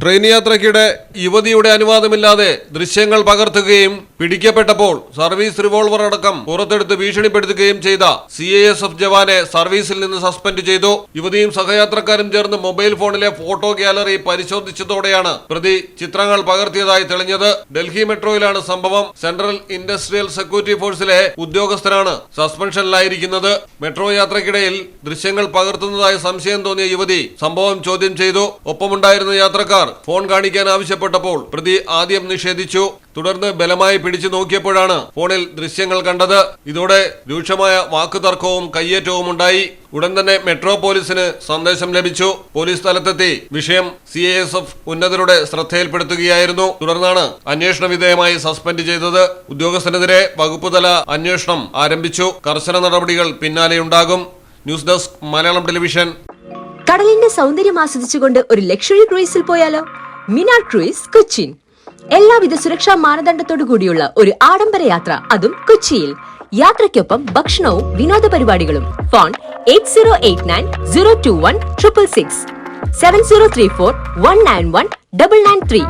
Train യാത്രയ്ക്കിടെ യുവതിയുടെ അനുവാദമില്ലാതെ ദൃശ്യങ്ങൾ പകർത്തുകയും പിടിക്കപ്പെട്ടപ്പോൾ സർവീസ് റിവോൾവർ അടക്കം പുറത്തെടുത്ത് ഭീഷണിപ്പെടുത്തുകയും ചെയ്ത CISF ജവാനെ സർവീസിൽ നിന്ന് സസ്പെൻഡ് ചെയ്തു. യുവതിയും സഹയാത്രക്കാരും ചേർന്ന് മൊബൈൽ ഫോണിലെ ഫോട്ടോ ഗാലറി പരിശോധിച്ചതോടെയാണ് പ്രതി ചിത്രങ്ങൾ പകർത്തിയതായി തെളിഞ്ഞത്. ഡൽഹി മെട്രോയിലാണ് സംഭവം. സെൻട്രൽ ഇൻഡസ്ട്രിയൽ സെക്യൂരിറ്റി ഫോഴ്സിലെ ഉദ്യോഗസ്ഥനാണ് സസ്പെൻഷനിലായിരിക്കുന്നത്. മെട്രോ യാത്രയ്ക്കിടയിൽ ദൃശ്യങ്ങൾ പകർത്തുന്നതായി സംശയം തോന്നിയ യുവതി സംഭവം ചോദ്യം ചെയ്തു. ഒപ്പമുണ്ടായിരുന്ന യാത്രക്കാർ ഫോൺ കാണിക്കാൻ ആവശ്യപ്പെട്ടപ്പോൾ പ്രതി ആദ്യം നിഷേധിച്ചു. തുടർന്ന് ബലമായി പിടിച്ചു നോക്കിയപ്പോഴാണ് ഫോണിൽ ദൃശ്യങ്ങൾ കണ്ടത്. ഇതോടെ രൂക്ഷമായ വാക്കുതർക്കവും കയ്യേറ്റവും ഉണ്ടായി. ഉടൻ തന്നെ മെട്രോ പോലീസിന് സന്ദേശം ലഭിച്ചു. പോലീസ് സ്ഥലത്തെത്തി വിഷയം CISF ഉന്നതരുടെ ശ്രദ്ധയിൽപ്പെടുത്തുകയായിരുന്നു. തുടർന്നാണ് അന്വേഷണ വിധേയമായി സസ്പെൻഡ് ചെയ്തത്. ഉദ്യോഗസ്ഥനെതിരെ വകുപ്പുതല അന്വേഷണം ആരംഭിച്ചു. കർശന നടപടികൾ പിന്നാലെയുണ്ടാകും. News desk Malayalam television. കടലിന്റെ സൗന്ദര്യം ആസ്വദിച്ചുകൊണ്ട് ഒരു ലക്ഷറി ക്രൂയിസിൽ പോയാലോ? മിനാർ ക്രൂയിസ് കൊച്ചിൻ. എല്ലാവിധ സുരക്ഷാ മാനദണ്ഡത്തോടു കൂടിയുള്ള ഒരു ആഡംബര യാത്ര, അതും കൊച്ചിയിൽ. യാത്രയ്ക്കൊപ്പം ഭക്ഷണവും വിനോദ പരിപാടികളും. ഫോൺ 8089 021 666 7034 191 993.